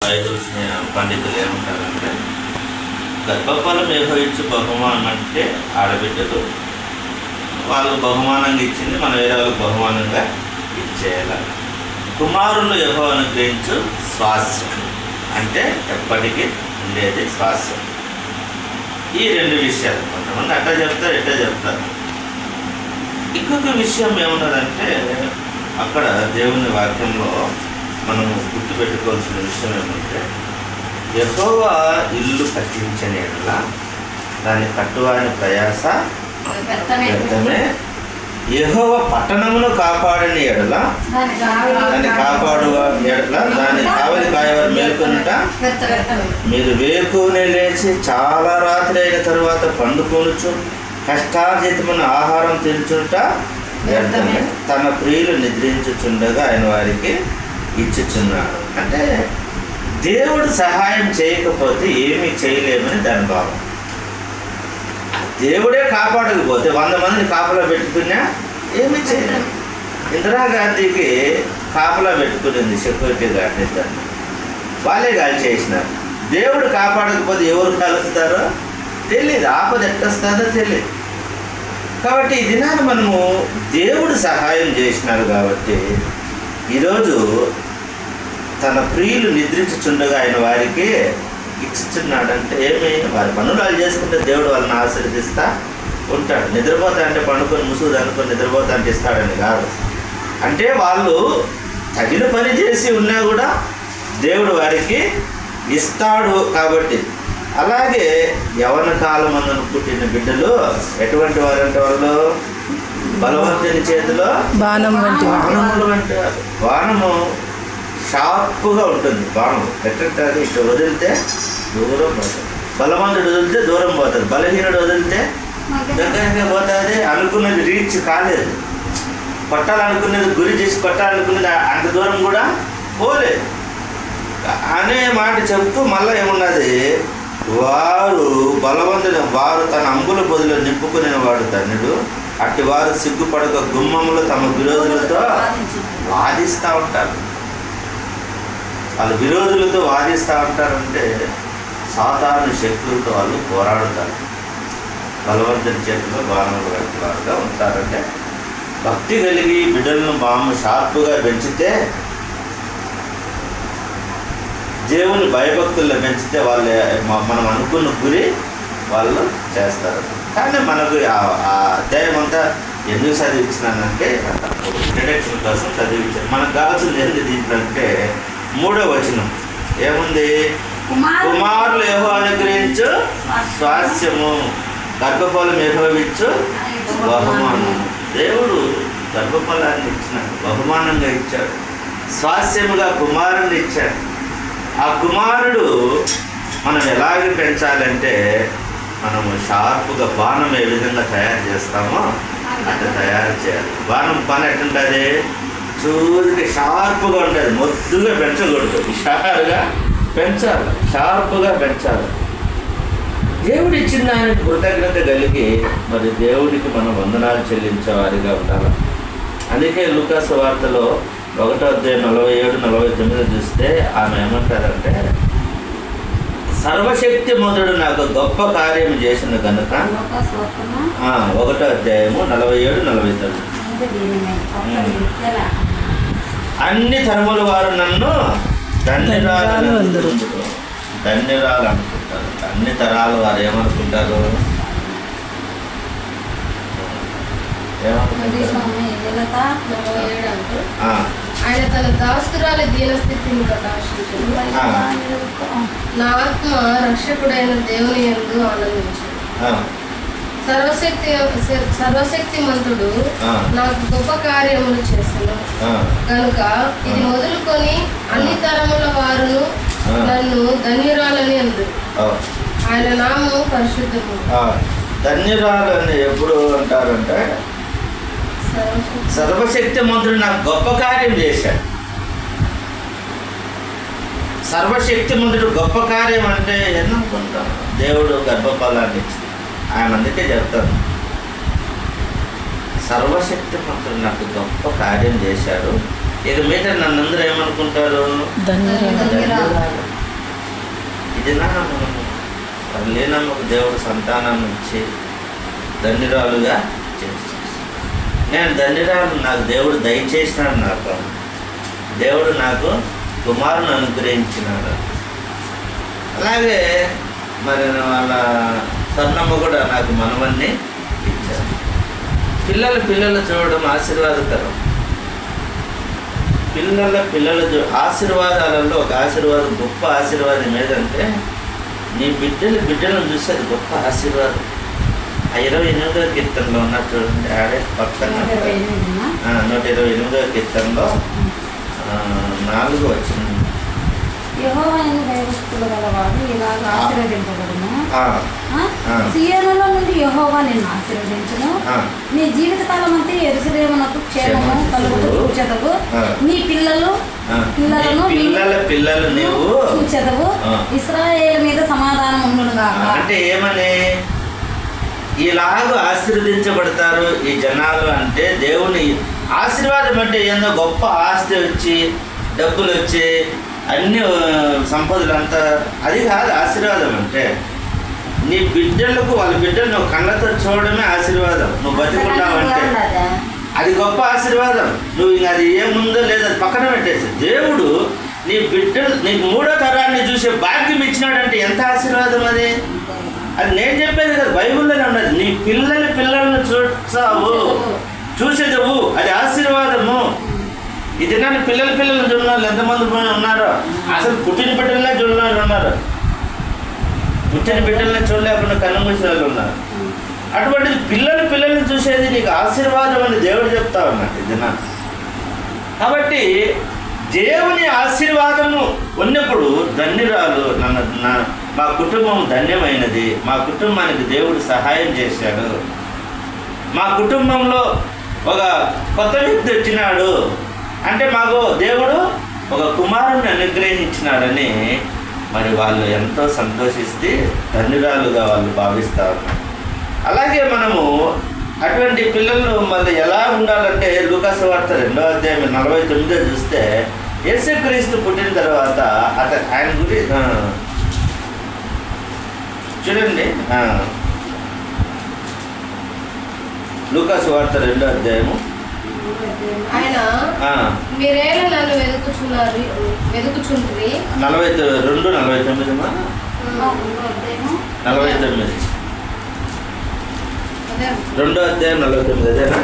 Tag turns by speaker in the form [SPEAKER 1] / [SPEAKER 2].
[SPEAKER 1] Bible పండితులు ఏమంటారంటే, గర్భఫలం ఏహోయించు బహుమానం అంటే ఆడబిడ్డలు. వాళ్ళు బహుమానంగా ఇచ్చింది మనం వేరే వాళ్ళకి బహుమానంగా ఇచ్చేయాలి. కుమారులు యెహోవా అనుగ్రహించు స్వాస్యం అంటే ఎప్పటికీ ఉండేది స్వాస్యం. ఈ రెండు విషయాలు కొంతమంది అట్లా చెప్తారు, ఇట్లా చెప్తారు. ఇంకొక విషయం ఏమన్నదంటే, అక్కడ దేవుని వాక్యంలో మనము గుర్తుపెట్టుకోవాల్సిన విషయం ఏమంటే, యెహోవా ఇల్లు కట్టించని ఎడల దాన్ని కట్టువాని ప్రయాస వ్యర్థమే, యెహోవా పట్టణమును కాపాడని ఎడల దాన్ని కాపాడు ఎడల దాన్ని కావలి కాయవారు మేల్కొనుట. మీరు వేకునే లేచి చాలా రాత్రి అయిన తరువాత పండుకొనుచు కష్టార్జితమైన ఆహారం తినుచుంట వ్యర్థమే, తన ప్రియులు నిద్రించుచుండగా ఆయన వారికి ఇచ్చుచున్నాడు. అంటే దేవుడు సహాయం చేయకపోతే ఏమీ చేయలేమని దాని భావం. దేవుడే కాపాడకపోతే 100 మందిని కాపలా పెట్టుకున్నా ఏమీ చేయలేము. ఇందిరాగాంధీకి కాపలా పెట్టుకునింది సెక్యూరిటీ గార్డ్ ఇద్దరిని, వాళ్ళే గాలి చేసినారు. దేవుడు కాపాడకపోతే ఎవరు కలుస్తారో తెలియదు, ఆపద ఎట్టొస్తుందో తెలియదు. కాబట్టి ఈ దినాన్ని మనము దేవుడు సహాయం చేసినాడు కాబట్టి ఈరోజు తన ప్రియులు నిద్రించుచుండగా ఆయన వారికి ఇచ్చుచున్నాడంటే ఏమి, వారి పనులు వాళ్ళు చేసుకుంటే దేవుడు వాళ్ళని ఆశీర్వదిస్తా ఉంటాడు. నిద్రపోతా అంటే పండుకొని ముసుగు అనుకొని నిద్రపోతా అంటే ఇస్తాడని కాదు. అంటే వాళ్ళు తగిన పని చేసి ఉన్నా కూడా దేవుడు వారికి ఇస్తాడు. కాబట్టి అలాగే యవన కాలమందున పుట్టిన బిడ్డలు ఎటువంటి వారంటే వాళ్ళు బలవంతుని చేతిలో బాణములు వంటి వారు. బాణము షార్ప్గా ఉంటుంది. బాణం ఎట్లంటే ఇటు వదిలితే దూరం పోతుంది, బలవంతుడు వదిలితే దూరం పోతుంది, బలహీనుడు వదిలితే దగ్గరగా పోతుంది. అనుకున్నది రీచ్ కాలేదు, కొట్టాలనుకున్నది గురి చేసి కొట్టాలనుకున్నది అంత దూరం కూడా పోలేదు అనే మాట చెప్తూ మళ్ళీ ఏమున్నది, వారు బలవంతుని వారు తన అంబుల బదులు నింపుకునే వాడు ధన్యుడు, అట్టి వారు సిగ్గుపడక గుమ్మములు తమ విరోధులతో వాదిస్తూ ఉంటారు. వాళ్ళు విరోధులతో వాదిస్తూ ఉంటారంటే సాతాను శక్తులతో వాళ్ళు పోరాడుతారు. బలవంతుని చేతిలో బాణములు వారుగా ఉంటారంటే భక్తి కలిగి బిడ్డలను బాము షార్ప్గా పెంచితే, దేవుని భయభక్తుల్లో పెంచితే వాళ్ళు మనం అనుకున్న గురి వాళ్ళు చేస్తారు. కానీ మనకు ఆ అధ్యాయం అంతా ఎందుకు చదివించినానంటే ఇంట్రడక్షన్ కోసం చదివించాను. మనకు కావాల్సింది ఏంటి దీంట్లో అంటే 3వ వచనం ఏముంది, కుమారులు యెహోవా అనుగ్రహించు స్వాస్యము, గర్భఫలం యెహోవా ఇచ్చు బహుమానం. దేవుడు గర్భఫలాన్ని ఇచ్చినాడు, బహుమానంగా ఇచ్చాడు, స్వాస్యముగా కుమారుని ఇచ్చాడు. ఆ కుమారుడు మనం ఎలాగ పెంచాలంటే, మనము షార్ప్గా బాణం ఏ విధంగా తయారు చేస్తామో అట్లా తయారు చేయాలి. బాణం పని ఎట్లుంటుంది, చూరికి షార్ప్గా ఉంటుంది, మొద్దుగా పెంచకూడదు, హుషారుగా పెంచాలి, షార్ప్గా పెంచాలి. దేవుడు ఇచ్చిన ఆయనకు కృతజ్ఞత కలిగి మరి దేవుడికి మనం వందనాలు చెల్లించే వారిగా ఉండాలి. అందుకే లూకా సువార్తలో 1వ అధ్యాయం 47-49 చూస్తే ఆమె ఏమంటారంటే, సర్వశక్తి మంతుడు నాకు గొప్ప కార్యం చేసిన కనుక 1వ అధ్యాయము 47-49 అన్ని తరముల వారు నన్ను ధన్యురాలు అనుకుంటారు. అన్ని తరాల వారు ఏమనుకుంటారు,
[SPEAKER 2] ఆయన తన దాస్తురాలి దీనస్థితిని ప్రకాశించను, నా ఆత్మ రక్షకుడైన దేవుని యందు ఆనందించను. సర్వశక్తిమంతుడు నాకు గొప్ప కార్యములు చేసను కనుక ఇది మొదలుకొని అన్ని తరముల వారును నన్ను ధన్యురాలని అందరు. ఆయన నామము పరిశుద్ధము.
[SPEAKER 1] ధన్యురాలని ఎప్పుడు అంటారంటే, సర్వశక్తిమంతుడు నాకు గొప్ప కార్యం చేశాడు. సర్వశక్తిమంతుడు గొప్ప కార్యం అంటే ఎన్ననుకుంటాం, దేవుడు గర్భఫలాన్ని ఇచ్చి ఆయన అందుకే చెప్తాను, సర్వశక్తిమంతుడు నాకు గొప్ప కార్యం చేశాడు. ఇక మీద నన్ను అందరూ ఏమనుకుంటారు, ఆయనమ్మకు దేవుడు సంతానాన్ని ఇచ్చి ధన్యురాలుగా చేశాడు. నేను ధన్యురాలు, నాకు దేవుడు దయచేసినాడు. నాకు దేవుడు నాకు కుమారుని అనుగ్రహించినాడు. అలాగే మరి వాళ్ళ స్వర్ణమ్మ కూడా నాకు మనవన్ని ఇచ్చారు. పిల్లలు చూడడం ఆశీర్వాదకరం. పిల్లలు ఆశీర్వాదాలలో ఒక ఆశీర్వాదం, గొప్ప ఆశీర్వాదం ఏదంటే నీ బిడ్డలను చూసి అది గొప్ప ఆశీర్వాదం. ఆ 28వ కీర్తనలో ఉన్నారు చూడండి, ఆడే పక్కన 128వ కీర్తనలో 4 వచ్చింది.
[SPEAKER 3] యెహోవాను భయభక్తులు గలవాడు ఇలాగ ఆశీర్వదింపబడును. సీయోనులో నుండి యెహోవా నిన్ను ఆశీర్వదించును. నీ జీవితకాలం అంతా యెరూషలేమునకు క్షేమము కలుగుతూ చూచెదవు. నీ పిల్లలను నీవు చూచెదవు. ఇశ్రాయేలు మీద సమాధానం ఉండును గాక.
[SPEAKER 1] అంటే ఏమని ఇలాగ ఆశీర్వదించబడతారు ఈ జనాలు అంటే, దేవుని ఆశీర్వాదం అంటే ఏందో గొప్ప ఆస్తి వచ్చి, డబ్బులు వచ్చి, అన్ని సంపదలంతా అది కాదు ఆశీర్వాదం. అంటే నీ బిడ్డలకు, వాళ్ళ బిడ్డలు నువ్వు కళ్ళతో చూడడమే ఆశీర్వాదం. నువ్వు బతుకున్నావంటే అది గొప్ప ఆశీర్వాదం. నువ్వు ఇంకా అది ఏముందో లేదో అది పక్కన పెట్టేసి, దేవుడు నీ బిడ్డలు నీకు 3వ తరాన్ని చూసే భాగ్యం ఇచ్చినాడంటే ఎంత ఆశీర్వాదం అది. అది నేను చెప్పేది కదా, బైబిల్లోనే ఉన్నది. నీ పిల్లలను చూసేదవు, అది ఆశీర్వాదము. ఈ దినాన్ని పిల్లలు చూడని వాళ్ళు ఎంతమంది ఉన్నారో, అసలు పుట్టిన బిడ్డలనే చూడని వాళ్ళు ఉన్నారు, పుట్టిన బిడ్డలనే చూడలేకుండా కన్నుమూసిన వాళ్ళు ఉన్నారు. అటువంటిది పిల్లల్ని చూసేది నీకు ఆశీర్వాదం అని దేవుడు చెప్తా ఉన్నాడు ఈ దినాన్ని. కాబట్టి దేవుని ఆశీర్వాదము ఉన్నప్పుడు ధన్యురాలు, మా కుటుంబం ధన్యమైనది, మా కుటుంబానికి దేవుడు సహాయం చేశాడు, మా కుటుంబంలో ఒక కొత్త వ్యక్తి వచ్చినాడు అంటే మాకు దేవుడు ఒక కుమారుని అనుగ్రహించినాడని మరి వాళ్ళు ఎంతో సంతోషిస్తే ధన్యురాలుగా వాళ్ళు భావిస్తూ ఉన్నారు. అలాగే మనము అటువంటి పిల్లలు మళ్ళీ ఎలా ఉండాలంటే లూకా సువార్త 2వ అధ్యాయం 49 చూస్తే, యేసుక్రీస్తు పుట్టిన తర్వాత ఆయన గురి చూడండి. లూకా సువార్త 2వ అధ్యాయము.
[SPEAKER 2] ఆయన మీరేలా నన్ను వెతుకుచుండ్రి
[SPEAKER 1] 42:49 2వ అధ్యాయం 49 అదేనా?